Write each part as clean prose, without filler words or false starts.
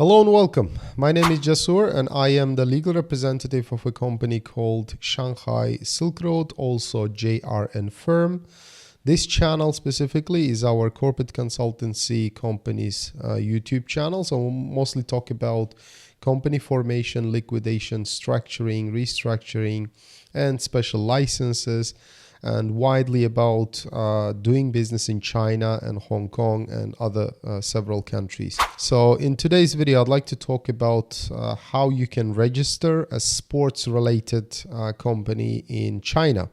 Hello and welcome. My name is Jasur and I am the legal representative of a company called Shanghai Silk Road, also JRN Firm. This channel specifically is our corporate consultancy company's YouTube channel. So we'll mostly talk about company formation, liquidation, structuring, restructuring, and special licenses, and widely about doing business in China and Hong Kong and other several countries. So in today's video, I'd like to talk about how you can register a sports-related company in China.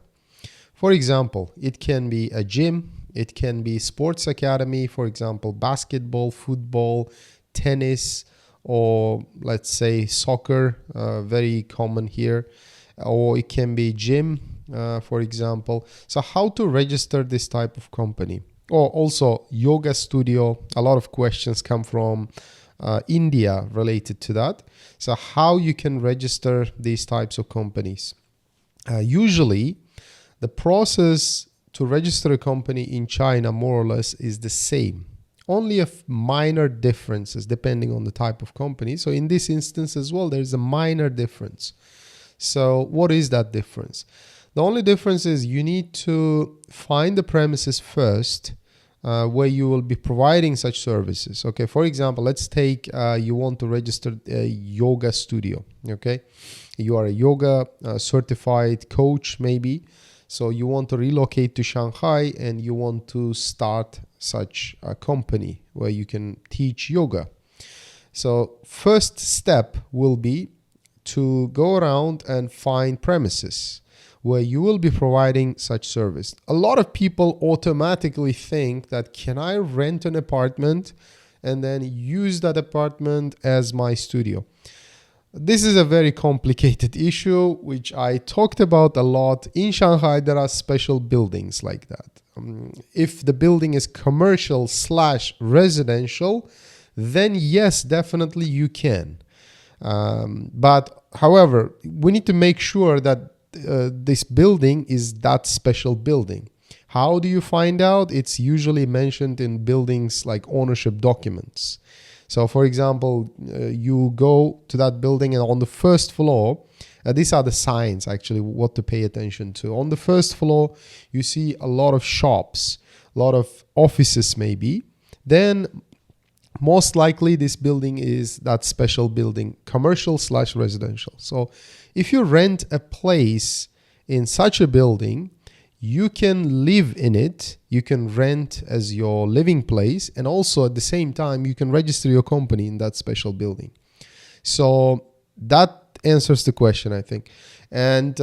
For example, it can be a gym, it can be sports academy, for example, basketball, football, tennis, or let's say soccer, very common here, or it can be gym, for example. So how to register this type of company? Or also yoga studio. A lot of questions come from India related to that. So how you can register these types of companies? Usually the process to register a company in China more or less is the same. Only minor differences depending on the type of company. So in this instance as well, there's a minor difference. So what is that difference? The only difference is you need to find the premises first where you will be providing such services. Okay, for example, let's take you want to register a yoga studio. Okay, you are a yoga certified coach maybe. So you want to relocate to Shanghai and you want to start such a company where you can teach yoga. So first step will be to go around and find premises where you will be providing such service. A lot of people automatically think that, can I rent an apartment and then use that apartment as my studio? This is a very complicated issue, which I talked about a lot. In Shanghai, there are special buildings like that. If the building is commercial / residential, then yes, definitely you can. But however, we need to make sure that this building is that special building. How do you find out? It's usually mentioned in buildings like ownership documents. So for example, you go to that building and on the first floor, these are the signs actually what to pay attention to. On the first floor, you see a lot of shops, a lot of offices maybe. Then most likely this building is that special building, commercial / residential. So if you rent a place in such a building, you can live in it, you can rent as your living place, and also at the same time, you can register your company in that special building. So that answers the question, I think. And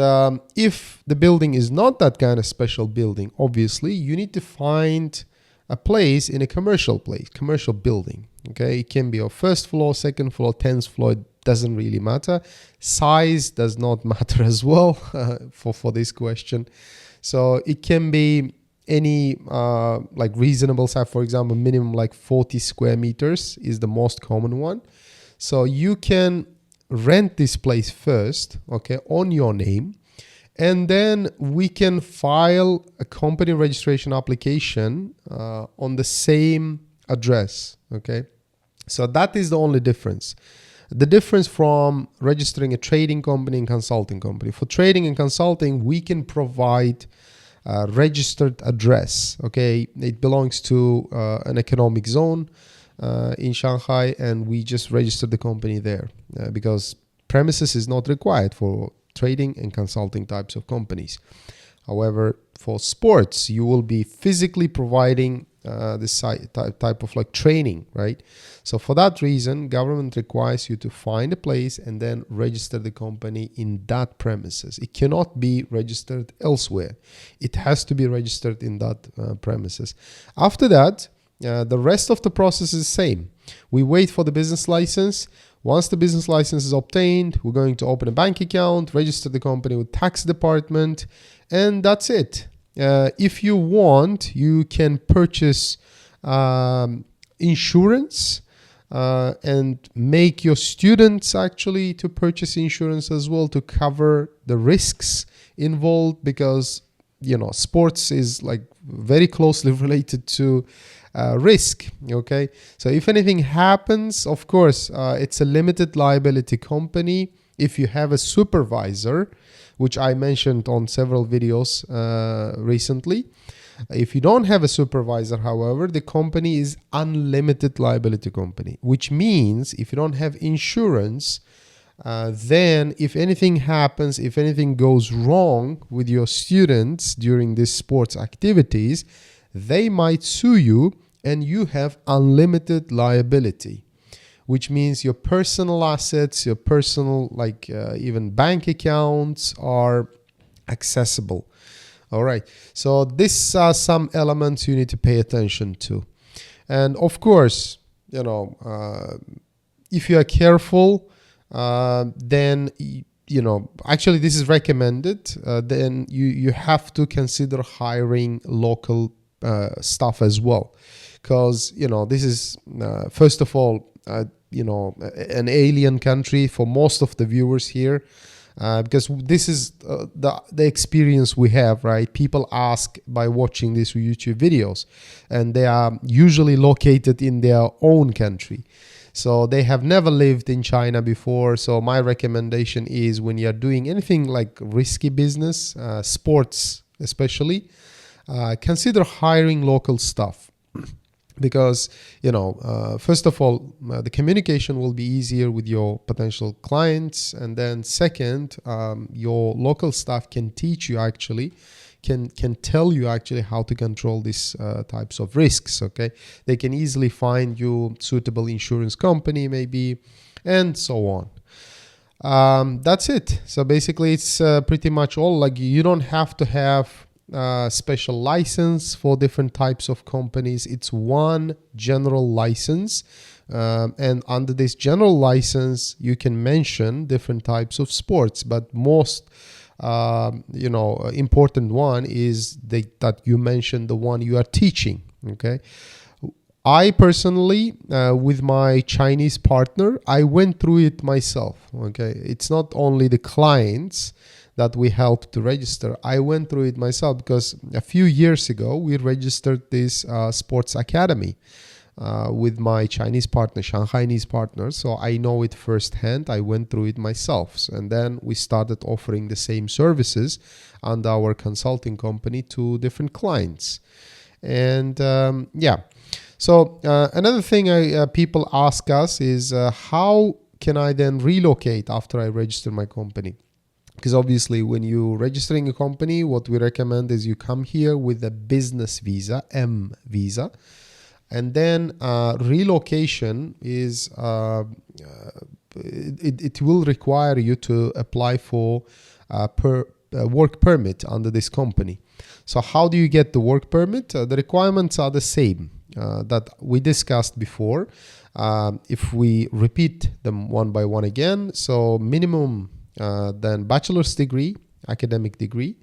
if the building is not that kind of special building, obviously, you need to find a place in a commercial building. Okay, it can be a first floor, second floor, 10th floor, it doesn't really matter. Size does not matter as well for this question. So it can be any like reasonable size, for example, minimum like 40 square meters is the most common one. So you can rent this place first, okay, on your name. And then we can file a company registration application on the same address, okay? So that is the only difference. The difference from registering a trading company and consulting company. For trading and consulting, we can provide a registered address, okay? It belongs to an economic zone in Shanghai, and we just register the company there because premises is not required for trading and consulting types of companies. However, for sports, you will be physically providing this type of like training, right? So for that reason, government requires you to find a place and then register the company in that premises. It cannot be registered elsewhere. It has to be registered in that premises. After that, the rest of the process is the same. We wait for the business license. Once the business license is obtained, we're going to open a bank account, register the company with tax department, and that's it. If you want, you can purchase insurance and make your students actually to purchase insurance as well to cover the risks involved, because you know sports is like very closely related to risk. Okay, so if anything happens, of course, it's a limited liability company. If you have a supervisor, which I mentioned on several videos recently, if you don't have a supervisor, however, the company is unlimited liability company, which means if you don't have insurance, then if anything happens, if anything goes wrong with your students during these sports activities, they might sue you and you have unlimited liability, which means your personal assets, your personal, like even bank accounts are accessible. All right, so these are some elements you need to pay attention to. And of course, you know, if you are careful, then, you know, actually this is recommended, then you have to consider hiring local staff as well. Because, you know, this is, first of all, you know, an alien country for most of the viewers here. Because this is the experience we have, right? People ask by watching these YouTube videos, and they are usually located in their own country. So they have never lived in China before. So my recommendation is, when you're doing anything like risky business, sports especially, consider hiring local staff. Because, you know, first of all, the communication will be easier with your potential clients. And then second, your local staff can teach you actually, can tell you actually how to control these types of risks, okay? They can easily find you suitable insurance company maybe, and so on. That's it. So basically it's pretty much all. Like, you don't have to have special license for different types of companies. It's one general license, and under this general license you can mention different types of sports, but most you know, important one is that you mentioned the one you are teaching. Okay, I personally, with my Chinese partner, I went through it myself. Okay, it's not only the clients that we helped to register. I went through it myself, because a few years ago we registered this sports academy with my Chinese partner, Shanghainese partner. So I know it firsthand. I went through it myself. And then we started offering the same services under our consulting company to different clients. And yeah. So another thing people ask us is, how can I then relocate after I register my company? Because obviously when you're registering a company, what we recommend is you come here with a business visa, M visa. And then relocation is, it will require you to apply for work permit under this company. So how do you get the work permit? The requirements are the same that we discussed before. If we repeat them one by one again, so minimum then bachelor's degree, academic degree,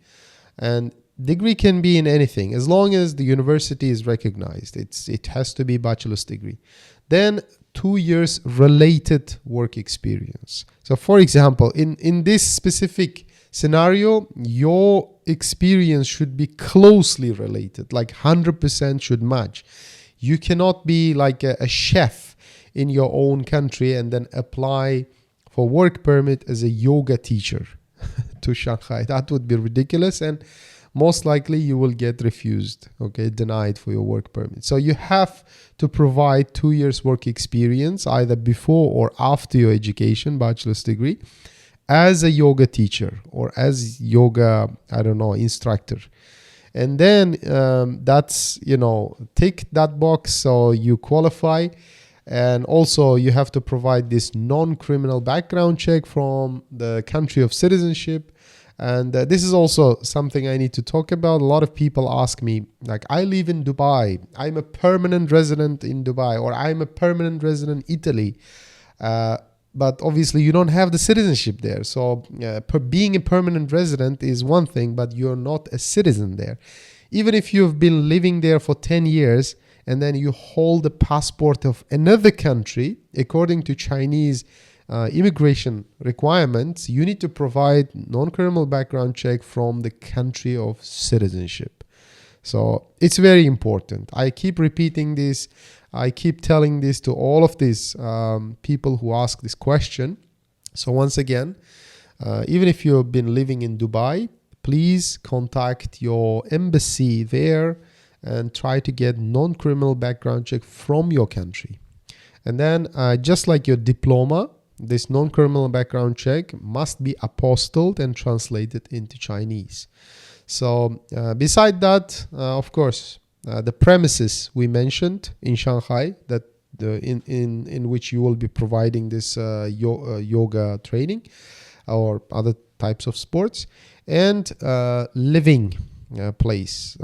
and degree can be in anything as long as the university is recognized. It has to be bachelor's degree. Then 2 years related work experience. So for example, in this specific scenario, your experience should be closely related, like 100% should match. You cannot be like a chef in your own country and then apply for work permit as a yoga teacher to Shanghai. That would be ridiculous, and most likely you will get refused, okay, denied for your work permit. So you have to provide 2 years work experience either before or after your education, bachelor's degree, as a yoga teacher or as yoga, I don't know, instructor. And then that's, you know, tick that box, so you qualify. And also you have to provide this non-criminal background check from the country of citizenship. And this is also something I need to talk about. A lot of people ask me, like, I live in Dubai, I'm a permanent resident in Dubai, or I'm a permanent resident in Italy. But obviously you don't have the citizenship there. So being a permanent resident is one thing, but you're not a citizen there. Even if you've been living there for 10 years, and then you hold a passport of another country, according to Chinese immigration requirements, you need to provide non-criminal background check from the country of citizenship. So it's very important. I keep repeating this. I keep telling this to all of these people who ask this question. So once again, even if you've been living in Dubai, please contact your embassy there and try to get non-criminal background check from your country. And then just like your diploma, this non-criminal background check must be apostilled and translated into Chinese. So beside that, of course, the premises we mentioned in Shanghai, that in which you will be providing this yoga training or other types of sports, and living place.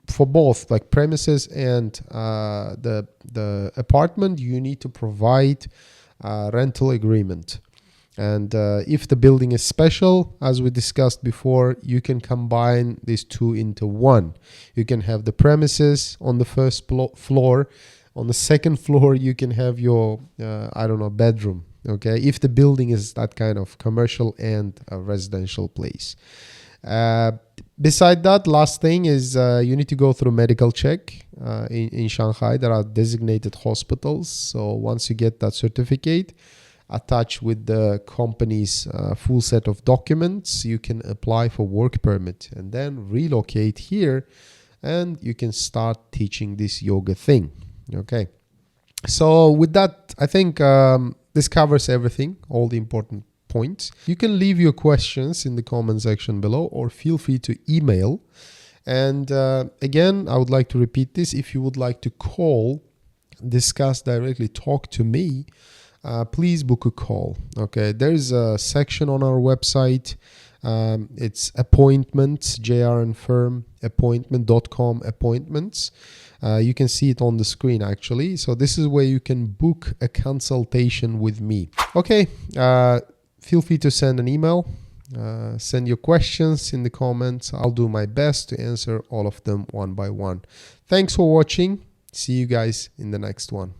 For both, like premises and the apartment, you need to provide rental agreement. And if the building is special, as we discussed before, you can combine these two into one. You can have the premises on the first floor. On the second floor, you can have your, bedroom. Okay, if the building is that kind of commercial and a residential place. Beside that, last thing is you need to go through medical check. In Shanghai, there are designated hospitals. So once you get that certificate, attached with the company's full set of documents, you can apply for work permit and then relocate here, and you can start teaching this yoga thing. Okay, so with that, I think this covers everything, all the important points. You can leave your questions in the comment section below, or feel free to email. And again, I would like to repeat this: if you would like to call, discuss directly, talk to me, please book a call. Okay, there's a section on our website. It's appointments, JRN firm, appointment.com, appointments. You can see it on the screen actually. So this is where you can book a consultation with me. Okay, feel free to send an email. Send your questions in the comments. I'll do my best to answer all of them one by one. Thanks for watching. See you guys in the next one.